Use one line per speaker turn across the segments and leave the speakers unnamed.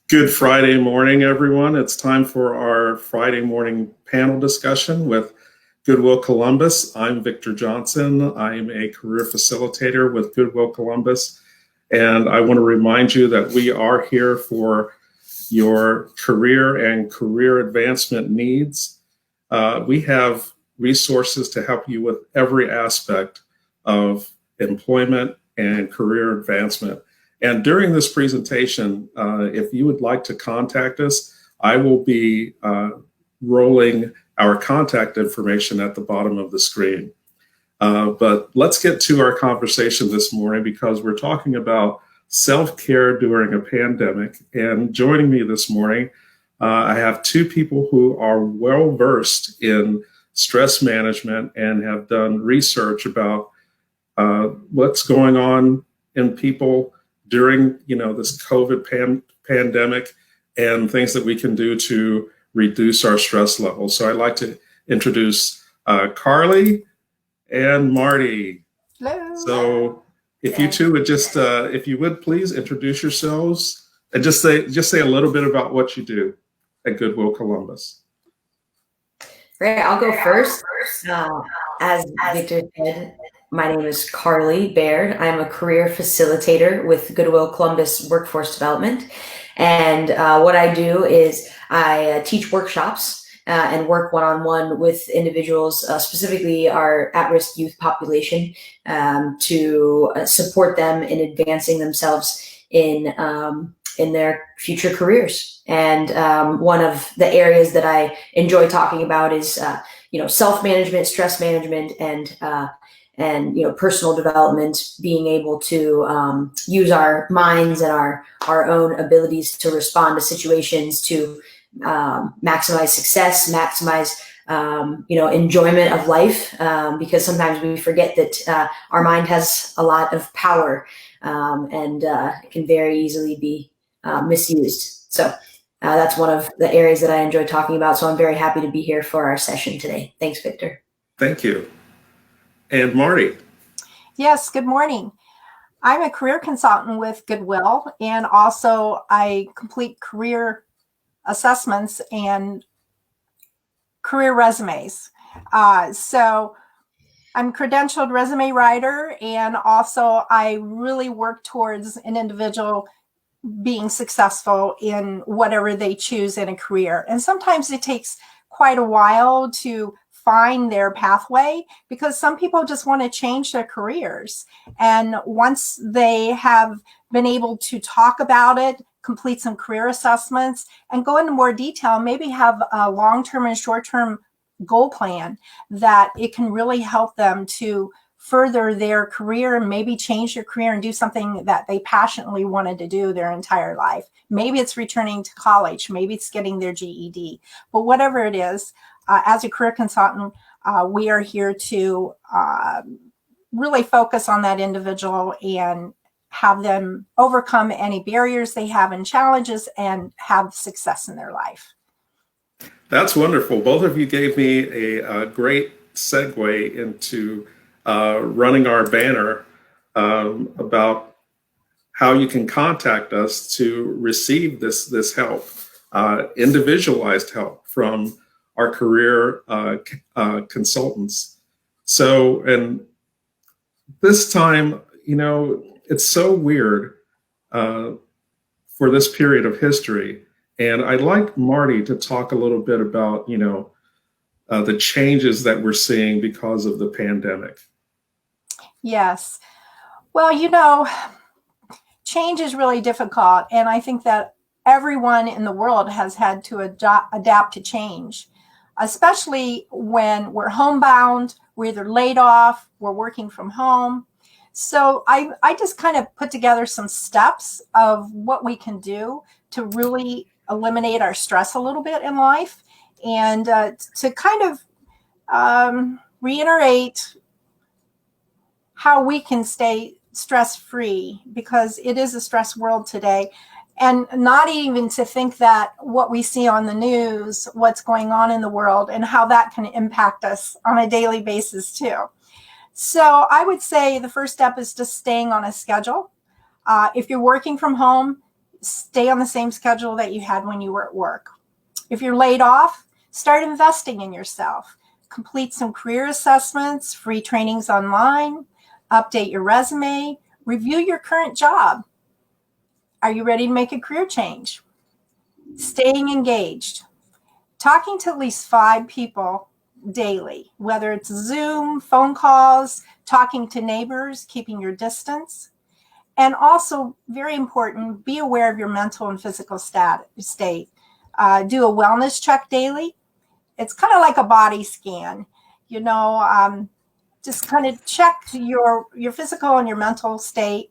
Good Friday morning, everyone. It's time for our Friday morning panel discussion with Goodwill Columbus. I'm Victor Johnson. I'm a career facilitator with Goodwill Columbus. And I want to remind you that we are here for your career and career advancement needs. We have resources to help you with every aspect of employment and career advancement. And during this presentation, if you would like to contact us, I will be rolling our contact information at the bottom of the screen. But let's get to our conversation this morning because we're talking about self-care during a pandemic. And joining me this morning, I have two people who are well-versed in stress management and have done research about what's going on in people during this COVID pandemic and things that we can do to reduce our stress levels. So I'd like to introduce Carly and Marty.
Hello.
So if you two would just, if you would please introduce yourselves and just say a little bit about what you do at Goodwill Columbus.
Great, I'll go first. As Victor said, my name is Carly Baird. I'm a career facilitator with Goodwill Columbus Workforce Development. And what I do is I teach workshops and work one-on-one with individuals, specifically our at-risk youth population, to support them in advancing themselves in their future careers. And one of the areas that I enjoy talking about is self-management, stress management, and personal development, being able to use our minds and our own abilities to respond to situations to maximize success, maximize enjoyment of life, because sometimes we forget that our mind has a lot of power, and it can very easily be misused. So that's one of the areas that I enjoy talking about. So I'm very happy to be here for our session today. Thanks, Victor.
Thank you. And Marty.
Yes, good morning. I'm a career consultant with Goodwill, and also I complete career assessments and career resumes. So I'm a credentialed resume writer, and also I really work towards an individual being successful in whatever they choose in a career. And sometimes it takes quite a while to find their pathway because some people just want to change their careers. And once they have been able to talk about it, complete some career assessments, and go into more detail, maybe have a long-term and short-term goal plan, that it can really help them to further their career and maybe change their career and do something that they passionately wanted to do their entire life. Maybe it's returning to college, maybe it's getting their GED, but whatever it is, as a career consultant, we are here to really focus on that individual and have them overcome any barriers they have and challenges and have success in their life.
That's wonderful. Both of you gave me a great segue into running our banner about how you can contact us to receive this help, individualized help from our career consultants. So, and this time, it's so weird for this period of history. And I'd like Marty to talk a little bit about, the changes that we're seeing because of the pandemic.
Yes. Well, change is really difficult. And I think that everyone in the world has had to adapt to change, especially when we're homebound, we're either laid off, we're working from home. So I just kind of put together some steps of what we can do to really eliminate our stress a little bit in life, and to kind of reiterate how we can stay stress-free, because it is a stress world today. And not even to think that what we see on the news, what's going on in the world, and how that can impact us on a daily basis too. So I would say the first step is just staying on a schedule. If you're working from home, stay on the same schedule that you had when you were at work. If you're laid off, start investing in yourself. Complete some career assessments, free trainings online, update your resume, review your current job. Are you ready to make a career change? Staying engaged. Talking to at least 5 people daily, whether it's Zoom, phone calls, talking to neighbors, keeping your distance. And also, very important, be aware of your mental and physical state. Do a wellness check daily. It's kind of like a body scan, just kind of check your physical and your mental state.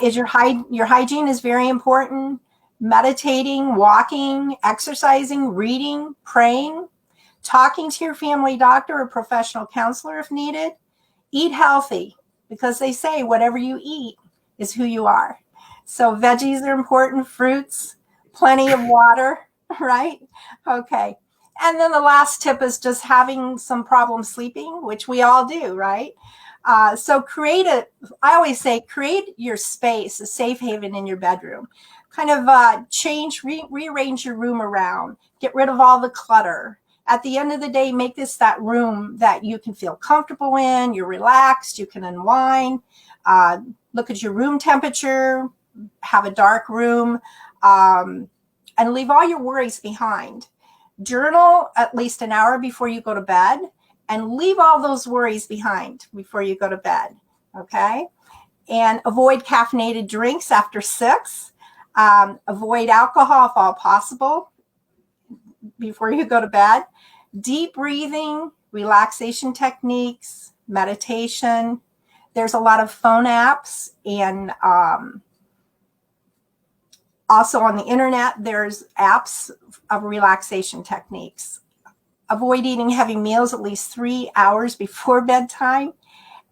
Your hygiene is very important. Meditating, walking, exercising, reading, praying, talking to your family doctor or professional counselor if needed. Eat healthy, because they say whatever you eat is who you are. So veggies are important, fruits, plenty of water, right? Okay. And then the last tip is just having some problem sleeping, which we all do, right? So I always say, create your space, a safe haven in your bedroom. Kind of rearrange your room around, get rid of all the clutter. At the end of the day, make this that room that you can feel comfortable in, you're relaxed, you can unwind, look at your room temperature, have a dark room, and leave all your worries behind. Journal at least an hour before you go to bed, and leave all those worries behind before you go to bed, okay? And avoid caffeinated drinks after 6. Avoid alcohol if all possible before you go to bed. Deep breathing, relaxation techniques, meditation. There's a lot of phone apps, and also on the internet, there's apps of relaxation techniques. Avoid eating heavy meals at least 3 hours before bedtime.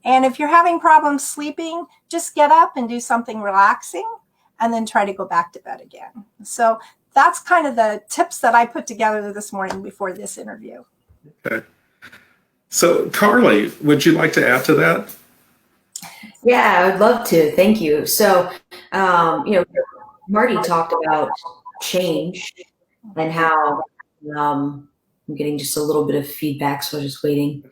And if you're having problems sleeping, just get up and do something relaxing and then try to go back to bed again. So that's kind of the tips that I put together this morning before this interview.
Okay. So Carly, would you like to add to that?
Yeah, I would love to. Thank you. So, Marty talked about change and how I'm getting just a little bit of feedback, so I'm just waiting.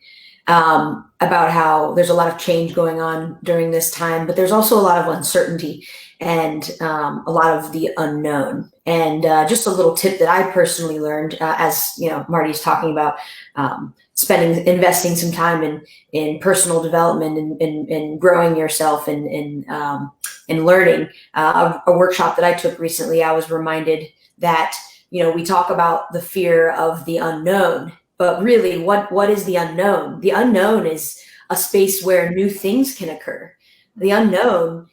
About how there's a lot of change going on during this time, but there's also a lot of uncertainty and a lot of the unknown. And just a little tip that I personally learned, as Marty's talking about, investing some time in personal development and growing yourself and learning. A workshop that I took recently, I was reminded that we talk about the fear of the unknown. But really, what is the unknown? The unknown is a space where new things can occur. The unknown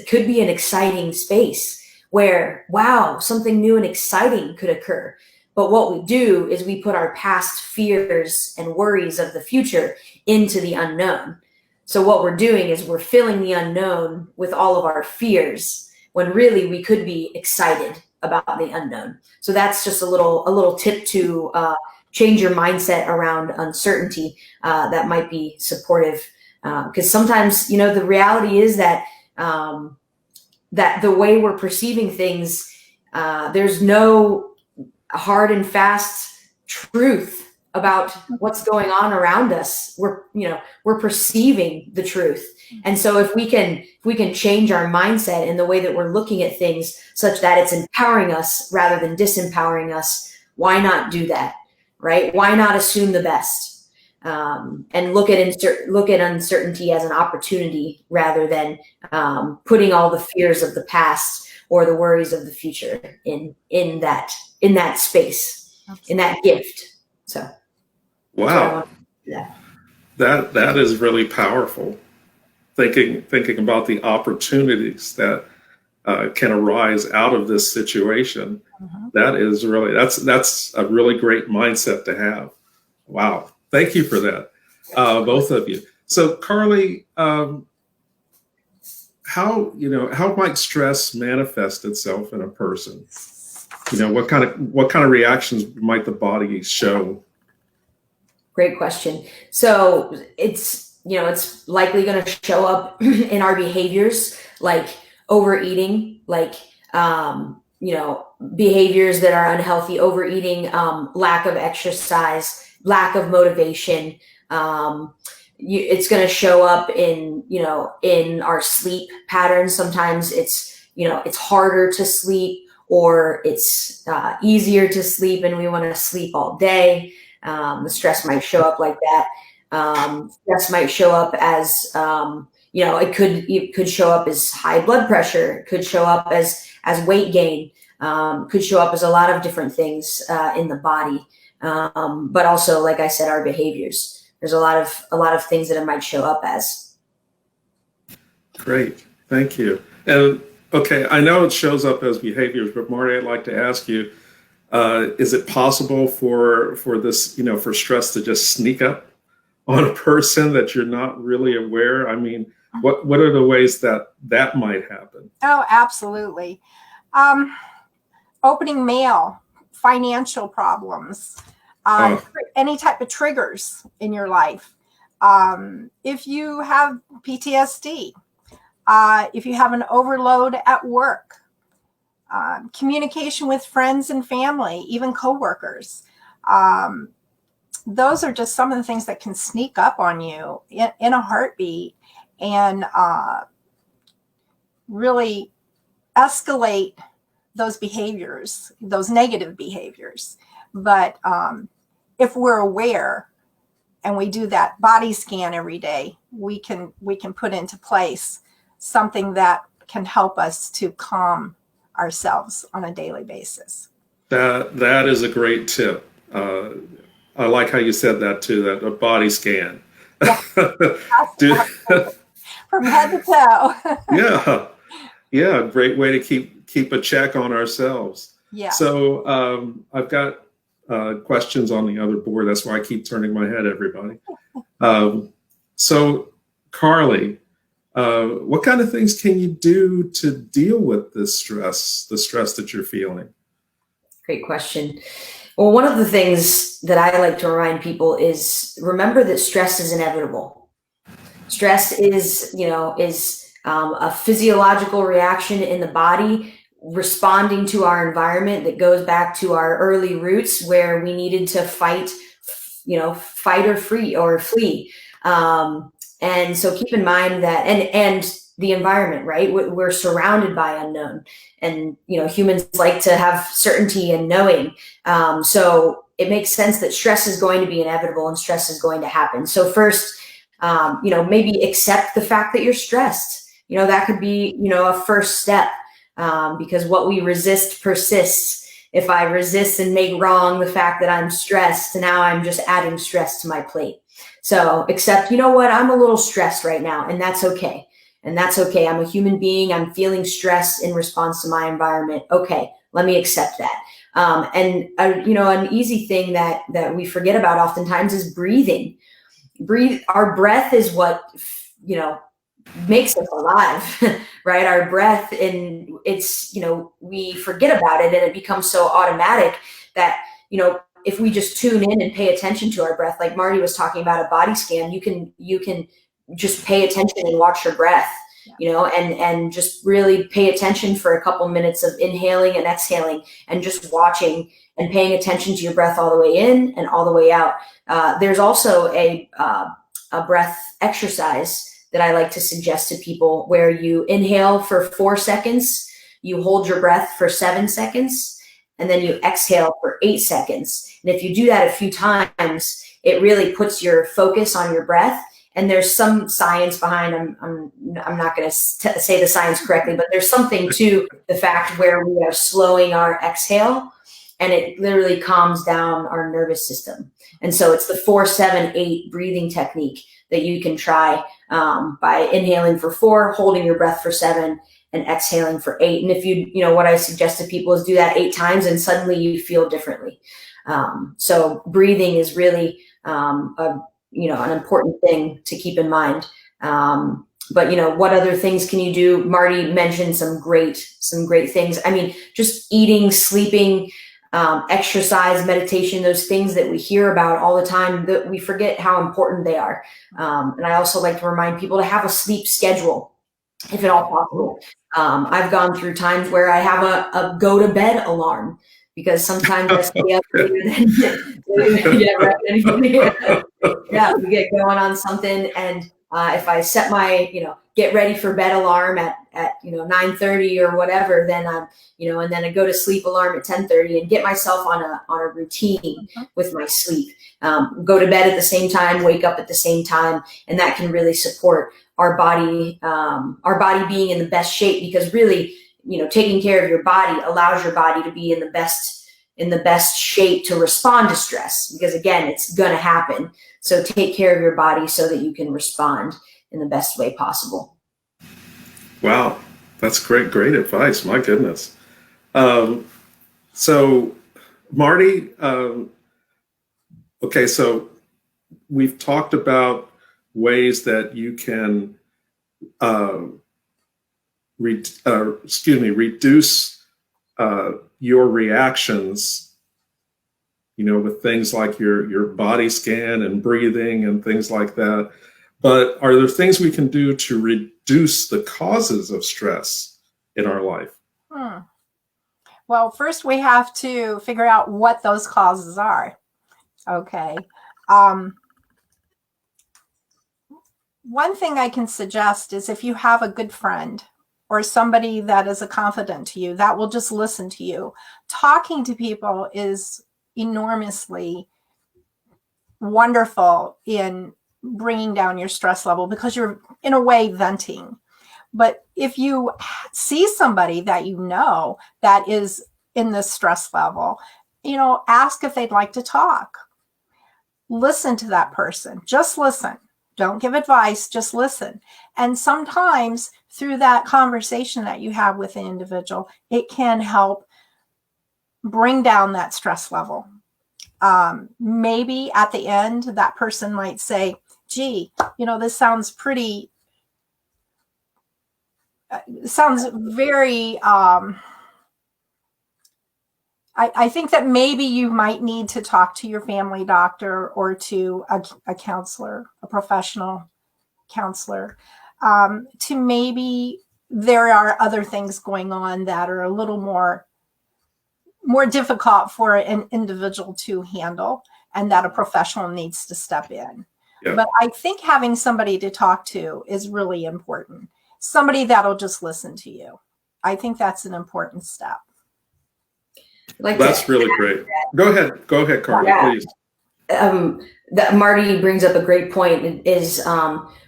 could be an exciting space where, wow, something new and exciting could occur. But what we do is we put our past fears and worries of the future into the unknown. So what we're doing is we're filling the unknown with all of our fears, when really we could be excited about the unknown. So that's just a little tip to change your mindset around uncertainty that might be supportive. Because sometimes, the reality is that that the way we're perceiving things, there's no hard and fast truth about what's going on around us. We're perceiving the truth. And so if we can change our mindset in the way that we're looking at things such that it's empowering us rather than disempowering us, why not do that, right? Why not assume the best and look at uncertainty as an opportunity rather than putting all the fears of the past or the worries of the future in that space, in that gift. So,
Wow, that is really powerful. Thinking about the opportunities that can arise out of this situation. Mm-hmm. That's a really great mindset to have. Wow, thank you for that, both of you. So, Carly, how might stress manifest itself in a person? What kind of reactions might the body show?
Great question. So it's likely going to show up in our behaviors, like overeating, like, behaviors that are unhealthy, overeating, lack of exercise, lack of motivation. It's going to show up in our sleep patterns. Sometimes it's harder to sleep, or it's easier to sleep and we want to sleep all day. The stress might show up like that. Stress might show up as, it could show up as high blood pressure. It could show up as weight gain. Could show up as a lot of different things in the body. But also, like I said, our behaviors. There's a lot of things that it might show up as. Great,
thank you. And okay, I know it shows up as behaviors, but Marty, I'd like to ask you: is it possible for this, for stress to just sneak up on a person that you're not really aware? I mean, what are the ways that might happen?
Oh, absolutely. Opening mail, financial problems, any type of triggers in your life. If you have PTSD, if you have an overload at work, communication with friends and family, even coworkers. Those are just some of the things that can sneak up on you in a heartbeat and really escalate those behaviors, those negative behaviors. But if we're aware and we do that body scan every day, we can put into place something that can help us to calm ourselves on a daily basis.
That is a great tip. I like how you said that too, that a body scan.
Yeah. From head to toe.
Yeah, great way to keep a check on ourselves.
Yeah.
So I've got questions on the other board. That's why I keep turning my head, everybody. So Carly, what kind of things can you do to deal with the stress that you're feeling?
Great question. Well, one of the things that I like to remind people is remember that stress is inevitable. Stress is a physiological reaction in the body responding to our environment that goes back to our early roots where we needed to fight or flee. And so keep in mind that, and the environment, right? We're surrounded by unknown, and humans like to have certainty and knowing. So it makes sense that stress is going to be inevitable and stress is going to happen. So first, maybe accept the fact that you're stressed. That could be, a first step, because what we resist persists. If I resist and make wrong the fact that I'm stressed, now I'm just adding stress to my plate. So accept, I'm a little stressed right now, and that's okay. And that's okay. I'm a human being. I'm feeling stressed in response to my environment. Okay, let me accept that. An easy thing that we forget about oftentimes is breathing. Our breath is what, makes us alive, right? Our breath, and it's, we forget about it and it becomes so automatic that, if we just tune in and pay attention to our breath, like Marty was talking about a body scan, you can just pay attention and watch your breath, and just really pay attention for a couple minutes of inhaling and exhaling and just watching and paying attention to your breath all the way in and all the way out. There's also a breath exercise that I like to suggest to people where you inhale for 4 seconds, you hold your breath for 7 seconds, and then you exhale for 8 seconds. And if you do that a few times, it really puts your focus on your breath. And there's some science behind, I'm not going to say the science correctly, but there's something to the fact where we are slowing our exhale, and it literally calms down our nervous system. And so it's the 4-7-8 breathing technique that you can try by inhaling for 4, holding your breath for 7, and exhaling for 8. And if what I suggest to people is do that 8 times, and suddenly you feel differently. So breathing is really an important thing to keep in mind. But what other things can you do? Marty mentioned some great things. I mean, just eating, sleeping, exercise, meditation, those things that we hear about all the time, that we forget how important they are. And I also like to remind people to have a sleep schedule. if at all possible. I've gone through times where I have a go to bed alarm because sometimes I stay up later than get ready. Yeah, we get going on something, and if I set my get ready for bed alarm at 9:30 or whatever, then I'm and then I go to sleep alarm at 10:30 and get myself on a routine with my sleep. Go to bed at the same time, wake up at the same time, and that can really support our body being in the best shape, because really, taking care of your body allows your body to be in the best shape to respond to stress, because again, it's going to happen. So take care of your body so that you can respond in the best way possible.
Wow, that's great advice. My goodness. So Marty, okay, so we've talked about ways that you can reduce your reactions, with things like your body scan and breathing and things like that. But are there things we can do to reduce the causes of stress in our life?
Well, first we have to figure out what those causes are. Okay. One thing I can suggest is, if you have a good friend or somebody that is a confidant to you that will just listen to you, talking to people is enormously wonderful in bringing down your stress level, because you're in a way venting. But if you see somebody that that is in this stress level, ask if they'd like to talk. Listen to that person. Just listen. Don't give advice, just listen. And sometimes through that conversation that you have with an individual, it can help bring down that stress level. Maybe at the end, that person might say, gee, this sounds very, I think that maybe you might need to talk to your family doctor or to a counselor, a professional counselor, to maybe there are other things going on that are a little more difficult for an individual to handle, and that a professional needs to step in. Yeah. But I think having somebody to talk to is really important. Somebody that'll just listen to you. I think that's an important step.
That's really great. Go ahead, Carly, please.
That Marty brings up a great point, is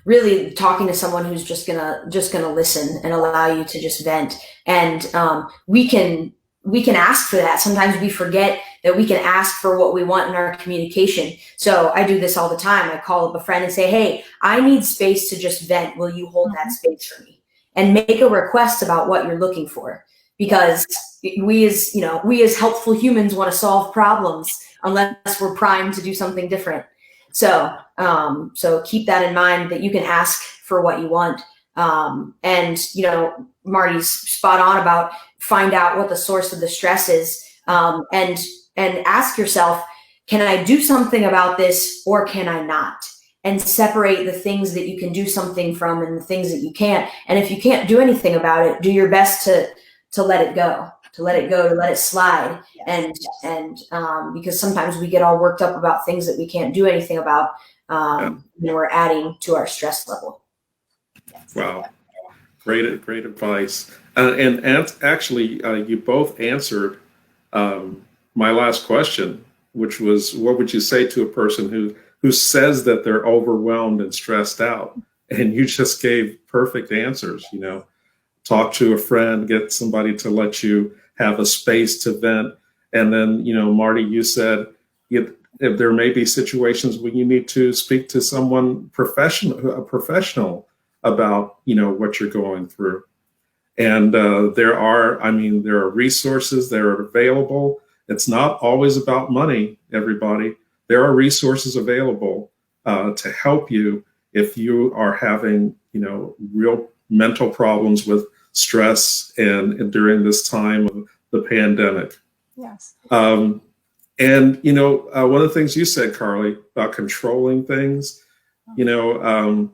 really talking to someone who's just gonna listen and allow you to just vent. And we can ask for that. Sometimes we forget that we can ask for what we want in our communication. So I do this all the time. I call up a friend and say, hey, I need space to just vent. Will you hold that space for me? And make a request about what you're looking for. Because we as helpful humans want to solve problems unless we're primed to do something different. So keep that in mind, that you can ask for what you want. And Marty's spot on about find out what the source of the stress is, and ask yourself, can I do something about this or can I not? And separate the things that you can do something from and the things that you can't. And if you can't do anything about it, do your best to let it go, to let it slide. Yes. And because sometimes we get all worked up about things that we can't do anything about, and we're adding to our stress level.
Yes.
Wow. Great advice. And actually, you both answered my last question, which was, what would you say to a person who says that they're overwhelmed and stressed out? And you just gave perfect answers. Talk to a friend, get somebody to let you have a space to vent. And then, Marty, you said if there may be situations when you need to speak to someone a professional about, what you're going through. And there are resources that are available. It's not always about money, everybody. There are resources available to help you if you are having, real mental problems with stress and during this time of the pandemic.
Yes.
One of the things you said, Carly, about controlling things, one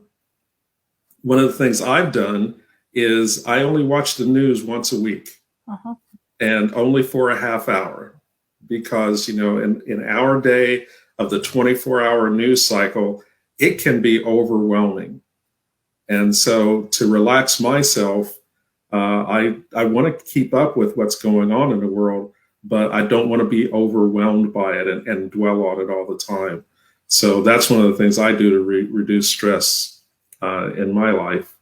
of the things I've done is I only watch the news once a week,
Uh-huh.
and only for a half hour, because, in our day of the 24-hour news cycle, it can be overwhelming. And so to relax myself, I want to keep up with what's going on in the world, but I don't want to be overwhelmed by it and dwell on it all the time. So that's one of the things I do to reduce stress in my life.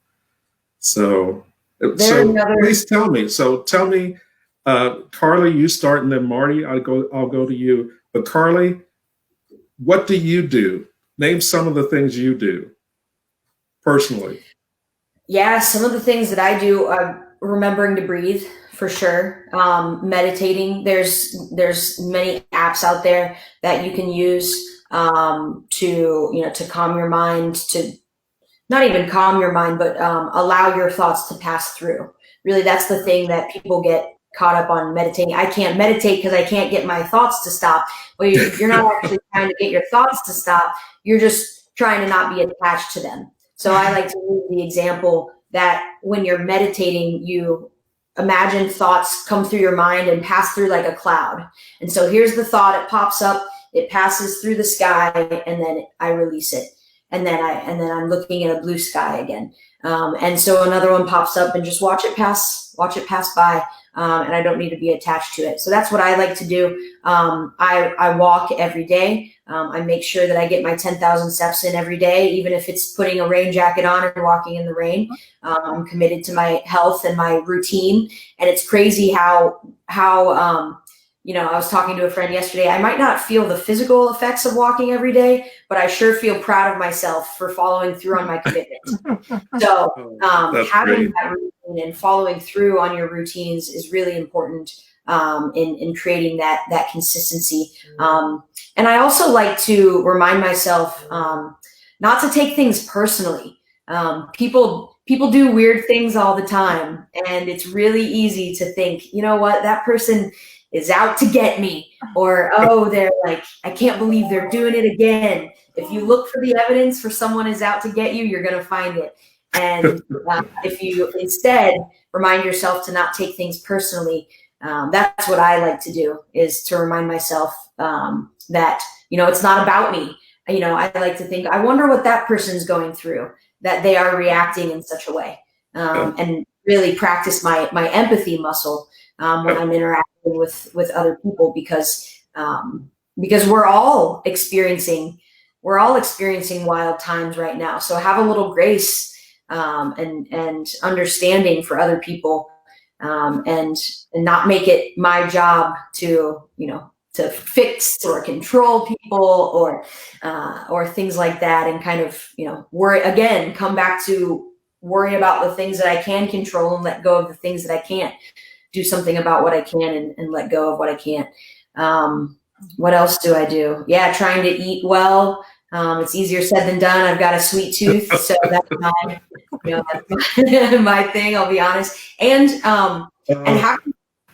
So please tell me. So tell me, Carly, you start, and then Marty, I'll go to you. But Carly, what do you do? Name some of the things you do personally.
Yeah, some of the things that I do are remembering to breathe, for sure. Meditating. There's many apps out there that you can use to calm your mind, to not even calm your mind, but allow your thoughts to pass through. Really, that's the thing that people get caught up on meditating. I can't meditate because I can't get my thoughts to stop. Well, you're not actually trying to get your thoughts to stop. You're just trying to not be attached to them. So I like to use the example that when you're meditating, you imagine thoughts come through your mind and pass through like a cloud. And so here's the thought, it pops up, it passes through the sky, and then I release it. And then I'm looking at a blue sky again. And so another one pops up, and just watch it pass by. And I don't need to be attached to it. So that's what I like to do. I walk every day. I make sure that I get my 10,000 steps in every day, even if it's putting a rain jacket on and walking in the rain. I'm committed to my health and my routine. And it's crazy how I was talking to a friend yesterday. I might not feel the physical effects of walking every day, but I sure feel proud of myself for following through on my commitment. So having that routine and following through on your routines is really important in creating that consistency. And I also like to remind myself not to take things personally. People do weird things all the time, and it's really easy to think, you know what, that person is out to get me, or, oh, they're like, I can't believe they're doing it again. If you look for the evidence for someone is out to get you, you're going to find it. And if you instead remind yourself to not take things personally, that's what I like to do, is to remind myself that, it's not about me. I like to think, I wonder what that person's going through, that they are reacting in such a way, and really practice my empathy muscle when I'm interacting with other people, because we're all experiencing wild times right now. So have a little grace and understanding for other people, and not make it my job to fix or control people or things like that, and kind of worry again, come back to worry about the things that I can control and let go of the things that I can't. Do something about what I can and let go of what I can't. What else do I do? Yeah, trying to eat well. It's easier said than done. I've got a sweet tooth, so that's my thing. I'll be honest. And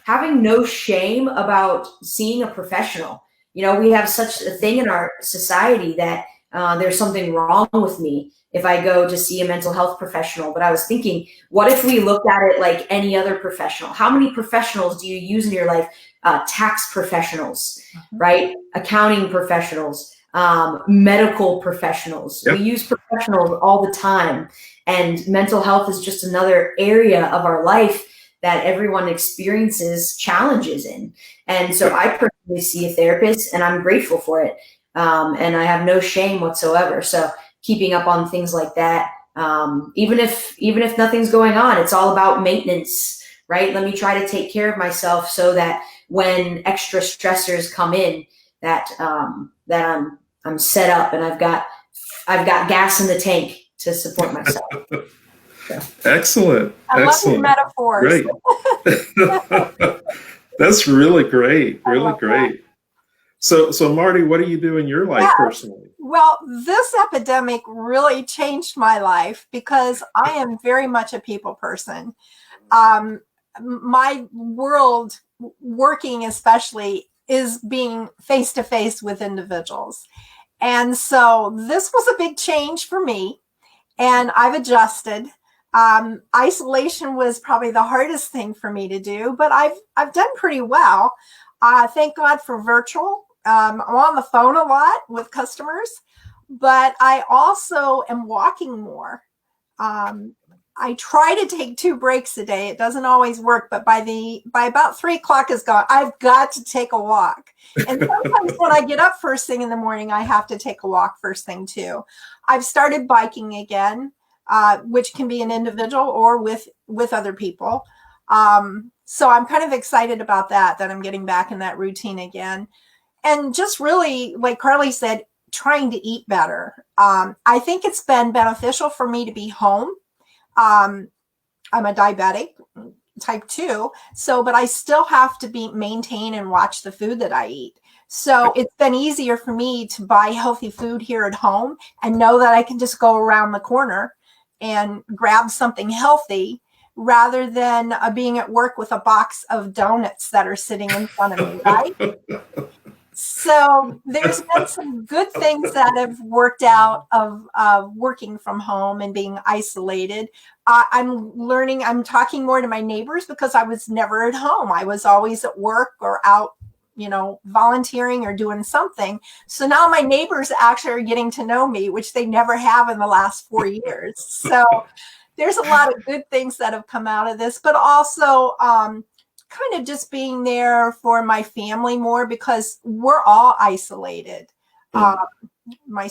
having no shame about seeing a professional. We have such a thing in our society that there's something wrong with me if I go to see a mental health professional. But I was thinking, what if we looked at it like any other professional? How many professionals do you use in your life? Tax professionals, right? Accounting professionals, medical professionals. Yep. We use professionals all the time. And mental health is just another area of our life that everyone experiences challenges in. And so I personally see a therapist, and I'm grateful for it. And I have no shame whatsoever. So keeping up on things like that, even if nothing's going on, it's all about maintenance, right? Let me try to take care of myself so that when extra stressors come in, that I'm set up and I've got gas in the tank to support myself. So.
Excellent.
I love your metaphors.
Great. That's really great. Really great. So Marty, what do you do in your life personally?
Well, this epidemic really changed my life because I am very much a people person. My world, working especially, is being face to face with individuals. And so this was a big change for me, and I've adjusted. Isolation was probably the hardest thing for me to do, but I've done pretty well. Thank God for virtual. I'm on the phone a lot with customers, but I also am walking more. I try to take 2 breaks a day. It doesn't always work, but by about 3 o'clock is gone, I've got to take a walk. And sometimes when I get up first thing in the morning, I have to take a walk first thing too. I've started biking again, which can be an individual or with other people. So I'm kind of excited about that I'm getting back in that routine again. And just really, like Carly said, trying to eat better. I think it's been beneficial for me to be home. I'm a diabetic, type 2, but I still have to maintain and watch the food that I eat. So it's been easier for me to buy healthy food here at home and know that I can just go around the corner and grab something healthy rather than being at work with a box of donuts that are sitting in front of me, right? So there's been some good things that have worked out of working from home and being isolated. I'm talking more to my neighbors because I was never at home. I was always at work or out, volunteering or doing something. So now my neighbors actually are getting to know me, which they never have in the last 4 years. So there's a lot of good things that have come out of this, but also kind of just being there for my family more because we're all isolated. My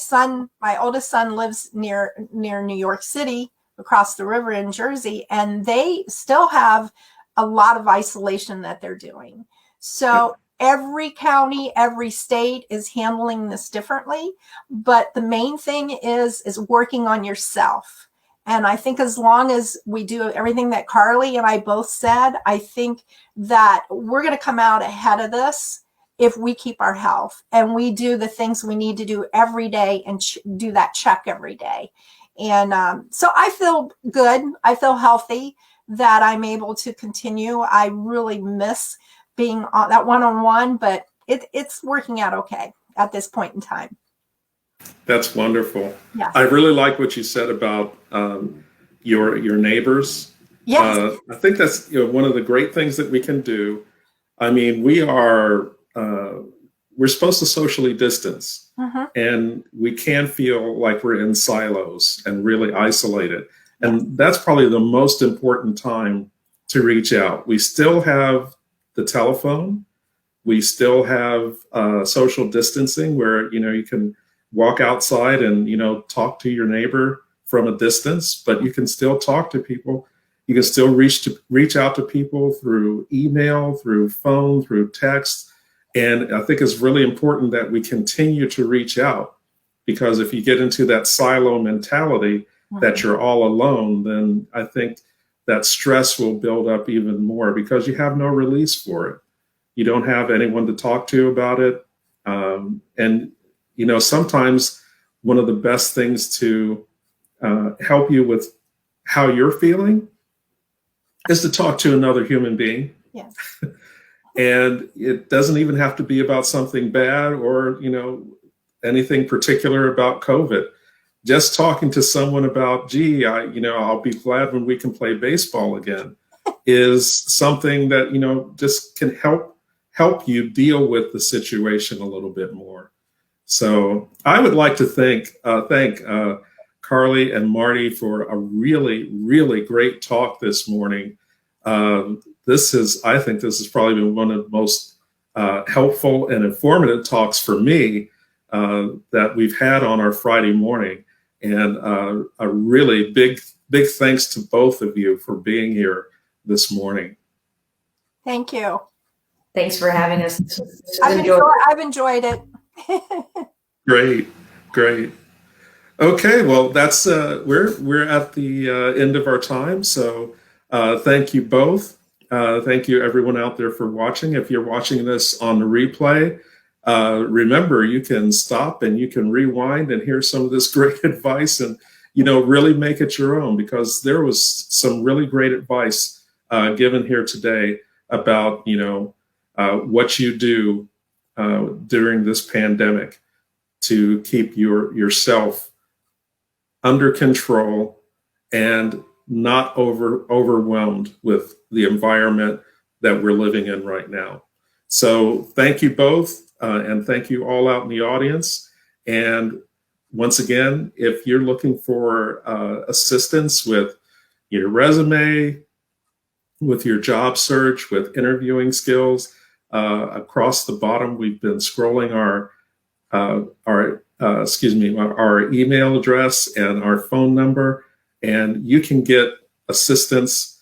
oldest son lives near New York City, across the river in Jersey, and they still have a lot of isolation that they're doing. So every county, every state is handling this differently, but the main thing is working on yourself. And I think as long as we do everything that Carly and I both said, I think that we're going to come out ahead of this if we keep our health and we do the things we need to do every day and do that check every day. And so I feel good. I feel healthy that I'm able to continue. I really miss being on that one-on-one, but it's working out okay at this point in time.
That's wonderful.
Yes.
I really like what you said about your neighbors.
Yes.
I think that's one of the great things that we can do. I mean, we're supposed to socially distance, and we can feel like we're in silos and really isolated. And that's probably the most important time to reach out. We still have the telephone. We still have social distancing where, you can walk outside and, talk to your neighbor from a distance, but you can still talk to people. You can still reach out to people through email, through phone, through text. And I think it's really important that we continue to reach out, because if you get into that silo mentality that you're all alone, then I think that stress will build up even more because you have no release for it. You don't have anyone to talk to about it. And sometimes one of the best things to help you with how you're feeling is to talk to another human being.
Yes.
And it doesn't even have to be about something bad or, anything particular about COVID. Just talking to someone about, gee, I'll be glad when we can play baseball again is something that, just can help you deal with the situation a little bit more. So I would like to thank Carly and Marty for a really, really great talk this morning. I think this has probably been one of the most helpful and informative talks for me that we've had on our Friday morning. And a really big thanks to both of you for being here this morning.
Thank you.
Thanks for having us.
I've enjoyed it.
Great. Okay, well, that's we're at the end of our time. So thank you both. Thank you everyone out there for watching. If you're watching this on the replay, remember you can stop and you can rewind and hear some of this great advice and really make it your own, because there was some really great advice given here today about what you do during this pandemic to keep yourself under control and not overwhelmed with the environment that we're living in right now. So thank you both, and thank you all out in the audience. And once again, if you're looking for assistance with your resume, with your job search, with interviewing skills, across the bottom, we've been scrolling our email address and our phone number, and you can get assistance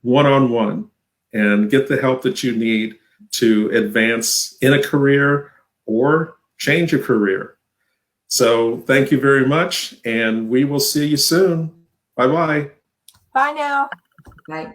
one-on-one and get the help that you need to advance in a career or change a career. So thank you very much, and we will see you soon. Bye-bye.
Bye now.
Right.